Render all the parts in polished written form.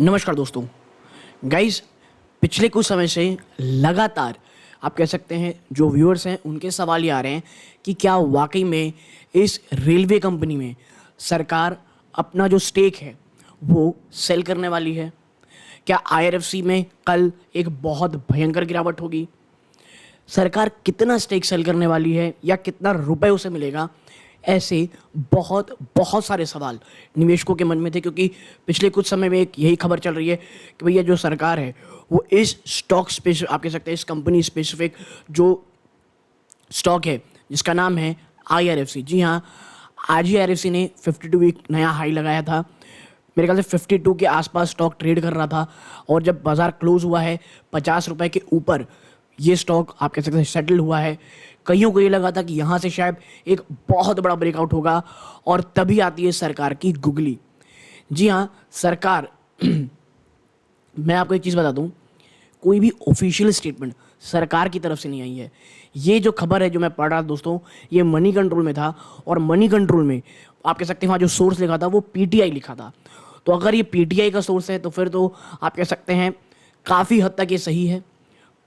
नमस्कार दोस्तों। गाइस, पिछले कुछ समय से लगातार आप कह सकते हैं जो व्यूअर्स हैं उनके सवाल ये आ रहे हैं कि क्या वाकई में इस रेलवे कंपनी में सरकार अपना जो स्टेक है वो सेल करने वाली है। क्या आईआरएफसी में कल एक बहुत भयंकर गिरावट होगी। सरकार कितना स्टेक सेल करने वाली है या कितना रुपए उसे मिलेगा। ऐसे बहुत बहुत सारे सवाल निवेशकों के मन में थे, क्योंकि पिछले कुछ समय में एक यही खबर चल रही है कि भैया जो सरकार है वो इस स्टॉक स्पेसिफिक आप कह सकते हैं इस कंपनी स्पेसिफिक जो स्टॉक है जिसका नाम है आईआरएफसी। जी हाँ, आज ही आईआरएफसी ने 52 वीक नया हाई लगाया था। मेरे ख्याल से 52 के आसपास स्टॉक ट्रेड कर रहा था और जब बाजार क्लोज हुआ है 50 रुपए के ऊपर ये स्टॉक आप कह सकते हैं सेटल हुआ है। कईयों को ये लगा था कि यहाँ से शायद एक बहुत बड़ा ब्रेकआउट होगा और तभी आती है सरकार की गुगली। जी हाँ, सरकार मैं आपको एक चीज़ बता दूँ, कोई भी ऑफिशियल स्टेटमेंट सरकार की तरफ से नहीं आई है। ये जो खबर है जो मैं पढ़ रहा था दोस्तों, ये मनी कंट्रोल में था और मनी कंट्रोल में आप कह सकते हैं वहाँ जो सोर्स लिखा था वो पीटीआई लिखा था। तो अगर ये पीटीआई का सोर्स है तो फिर तो आप कह सकते हैं काफ़ी हद तक ये सही है।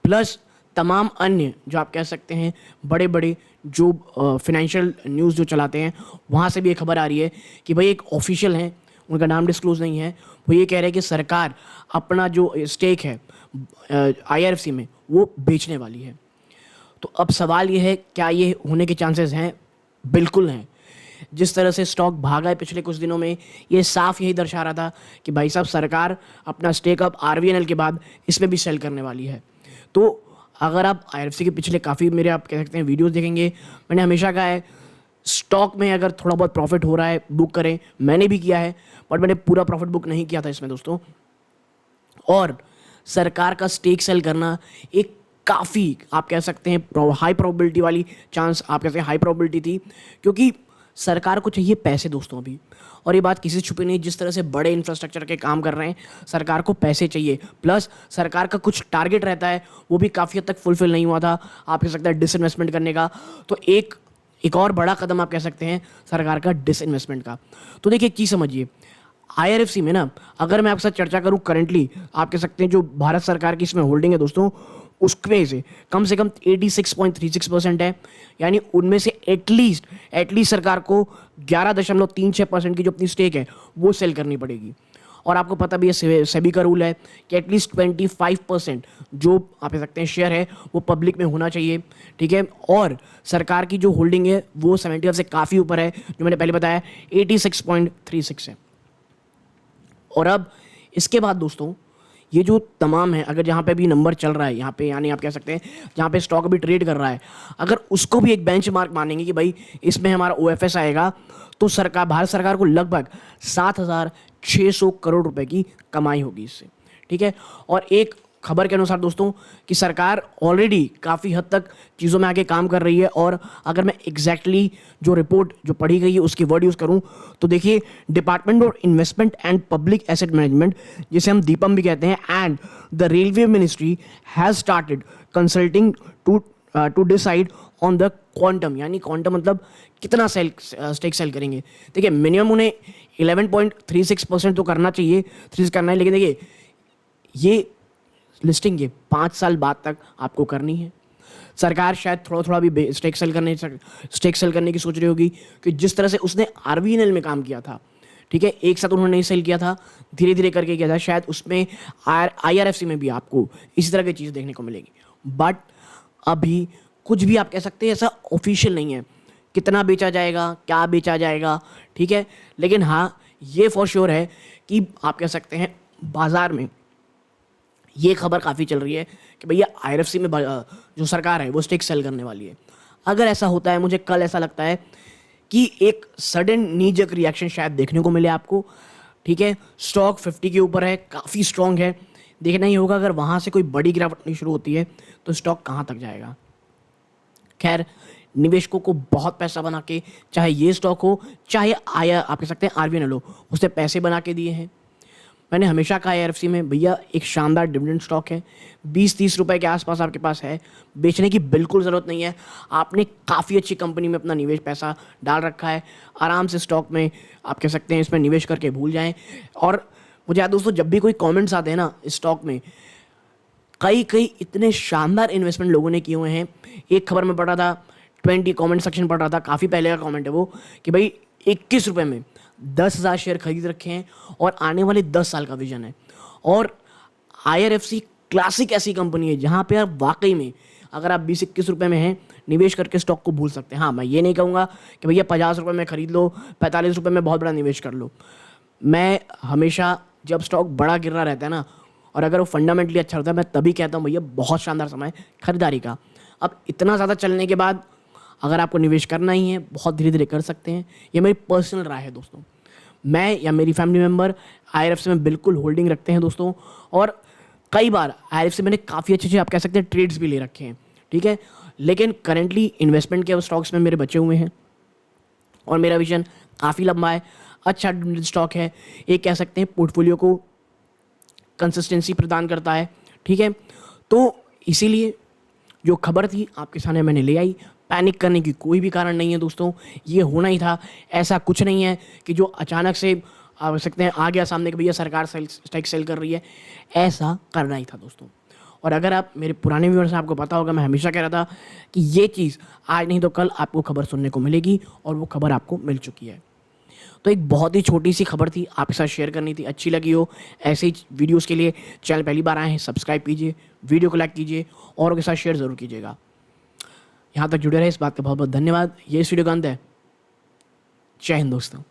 प्लस तमाम अन्य जो आप कह सकते हैं बड़े बड़े जो फाइनेंशियल न्यूज़ जो चलाते हैं वहाँ से भी ये खबर आ रही है कि भाई एक ऑफिशियल हैं, उनका नाम डिस्क्लोज नहीं है, वो ये कह रहे हैं कि सरकार अपना जो स्टेक है आईआरएफसी में वो बेचने वाली है। तो अब सवाल ये है, क्या ये होने के चांसेस हैं? बिल्कुल हैं। जिस तरह से स्टॉक भागा है पिछले कुछ दिनों में, ये साफ यही दर्शा रहा था कि भाई साहब सरकार अपना स्टेक अब आरवीएनएल के बाद इसमें भी सेल करने वाली है। तो अगर आप आईआरएफसी के पिछले काफ़ी मेरे आप कह सकते हैं वीडियोस देखेंगे, मैंने हमेशा कहा है स्टॉक में अगर थोड़ा बहुत प्रॉफिट हो रहा है बुक करें। मैंने भी किया है, बट मैंने पूरा प्रॉफिट बुक नहीं किया था इसमें दोस्तों। और सरकार का स्टेक सेल करना एक काफ़ी आप कह सकते हैं हाई प्रोबेबिलिटी वाली चांस आप कह सकते हैं हाई प्रोबेबिलिटी थी, क्योंकि सरकार को चाहिए पैसे दोस्तों अभी। और ये बात किसी से छुपी नहीं, जिस तरह से बड़े इंफ्रास्ट्रक्चर के काम कर रहे हैं सरकार को पैसे चाहिए। प्लस सरकार का कुछ टारगेट रहता है वो भी काफ़ी हद तक फुलफिल नहीं हुआ था आप कह सकते हैं डिसइन्वेस्टमेंट करने का। तो एक और बड़ा कदम आप कह सकते हैं सरकार का डिसइन्वेस्टमेंट का। तो देखिए एक चीज़ समझिए, आईआरएफसी में ना अगर मैं आपके साथ चर्चा करूं करंटली आप कह सकते हैं जो भारत सरकार की इसमें होल्डिंग है दोस्तों, उसमें से कम 86.36% है। यानी उनमें से एटलीस्ट सरकार को 11.36% की जो अपनी स्टेक है वो सेल करनी पड़ेगी। और आपको पता भी है सेबी का रूल है कि एटलीस्ट 25% जो आप कह सकते हैं शेयर है वो पब्लिक में होना चाहिए। ठीक है, और सरकार की जो होल्डिंग है वो 75 से काफ़ी ऊपर है, जो मैंने पहले बताया 86.36 है। और अब इसके बाद दोस्तों ये जो तमाम है, अगर जहाँ पे भी नंबर चल रहा है यहाँ पे, यानी आप कह सकते हैं जहाँ पे स्टॉक अभी ट्रेड कर रहा है, अगर उसको भी एक बेंचमार्क मानेंगे कि भाई इसमें हमारा ओएफएस आएगा, तो भारत सरकार को लगभग 7,600 करोड़ रुपए की कमाई होगी इससे। ठीक है, और एक खबर के अनुसार दोस्तों कि सरकार ऑलरेडी काफ़ी हद तक चीज़ों में आगे काम कर रही है। और अगर मैं एग्जैक्टली जो रिपोर्ट जो पढ़ी गई है उसकी वर्ड यूज़ करूं तो देखिए, department of investment and public asset management, जिसे हम दीपम भी कहते हैं, and the railway ministry has started consulting to decide on the quantum. यानी क्वांटम मतलब कितना स्टेक सेल करेंगे। देखिए मिनिमम उन्हें 11.36% तो करना चाहिए, 3 करना है, लेकिन देखिए ये लिस्टिंग ये 5 साल बाद तक आपको करनी है। सरकार शायद थोड़ा भी स्टेक सेल करने की सोच रही होगी कि जिस तरह से उसने आरवीएनएल में काम किया था, ठीक है, एक साथ उन्होंने नहीं सेल किया था, धीरे धीरे करके किया था, शायद उसमें आईआरएफसी में भी आपको इसी तरह की चीज़ देखने को मिलेगी। बट अभी कुछ भी आप कह सकते हैं ऐसा ऑफिशियल नहीं है कितना बेचा जाएगा, क्या बेचा जाएगा। ठीक है, लेकिन हाँ ये फॉर श्योर है कि आप कह सकते हैं बाजार में ये खबर काफ़ी चल रही है कि भैया आईआरएफसी में जो सरकार है वो स्टेक सेल करने वाली है। अगर ऐसा होता है, मुझे कल ऐसा लगता है कि एक सडन नीजक रिएक्शन शायद देखने को मिले आपको। ठीक है, स्टॉक 50 के ऊपर है, काफ़ी स्ट्रॉन्ग है, देखना ही होगा अगर वहाँ से कोई बड़ी गिरावट नहीं शुरू होती है तो स्टॉक कहाँ तक जाएगा। खैर, निवेशकों को बहुत पैसा बना के, चाहे ये स्टॉक हो चाहे आप कह सकते हैं आरवीएनएल हो, उससे पैसे बना के दिए हैं। मैंने हमेशा कहा आईआरएफसी में भैया एक शानदार डिविडेंड स्टॉक है, 20-30 रुपए के आसपास आपके पास है, बेचने की बिल्कुल ज़रूरत नहीं है। आपने काफ़ी अच्छी कंपनी में अपना निवेश पैसा डाल रखा है, आराम से स्टॉक में आप कह सकते हैं इसमें निवेश करके भूल जाएं। और मुझे याद दोस्तों, जब भी कोई कमेंट्स आते हैं ना स्टॉक में, कई कई इतने शानदार इन्वेस्टमेंट लोगों ने किए हुए हैं। एक खबर में पढ़ रहा था, 20 कमेंट सेक्शन पढ़ रहा था, काफ़ी पहले का कमेंट है वो, कि भाई 21 रुपये में 10,000 शेयर खरीद रखे हैं और आने वाले 10 साल का विजन है। और IRFC क्लासिक ऐसी कंपनी है जहाँ पे आप वाकई में अगर आप 20-21 रुपये में हैं, निवेश करके स्टॉक को भूल सकते हैं। हाँ, मैं ये नहीं कहूँगा कि भैया 50 रुपये में खरीद लो, 45 रुपये में बहुत बड़ा निवेश कर लो। मैं हमेशा जब स्टॉक बड़ा गिर रहा रहता है ना, और अगर वो फंडामेंटली अच्छा होता है, मैं तभी कहता हूँ भैया बहुत शानदार समय है खरीदारी का। अब इतना ज़्यादा चलने के बाद अगर आपको निवेश करना ही है, बहुत धीरे धीरे कर सकते हैं। ये मेरी पर्सनल राय है दोस्तों। मैं या मेरी फैमिली मेम्बर IRFC में बिल्कुल होल्डिंग रखते हैं दोस्तों, और कई बार IRFC मैंने काफ़ी अच्छे आप कह सकते हैं ट्रेड्स भी ले रखे हैं, ठीक है। लेकिन करेंटली इन्वेस्टमेंट के स्टॉक्स में मेरे बचे हुए हैं और मेरा विजन काफ़ी लंबा है। अच्छा स्टॉक है, एक कह सकते हैं पोर्टफोलियो को कंसिस्टेंसी प्रदान करता है, ठीक है। तो इसीलिए जो खबर थी आपके सामने मैंने ले आई। पैनिक करने की कोई भी कारण नहीं है दोस्तों, ये होना ही था। ऐसा कुछ नहीं है कि जो अचानक से आ सकते हैं आ गया सामने कि भैया सरकार स्टॉक सेल कर रही है, ऐसा करना ही था दोस्तों। और अगर आप मेरे पुराने व्यूअर्स हैं, आपको पता होगा मैं हमेशा कह रहा था कि ये चीज़ आज नहीं तो कल आपको खबर सुनने को मिलेगी, और वो खबर आपको मिल चुकी है। तो एक बहुत ही छोटी सी खबर थी, आपके साथ शेयर करनी थी। अच्छी लगी हो ऐसे ही वीडियोस के लिए चैनल पहली बार आए हैं, सब्सक्राइब कीजिए, वीडियो को लाइक कीजिए, औरों के साथ शेयर ज़रूर कीजिएगा। यहाँ तक जुड़े रहे, इस बात का बहुत बहुत धन्यवाद। ये इस वीडियो का अंत है। जय हिंद दोस्तों।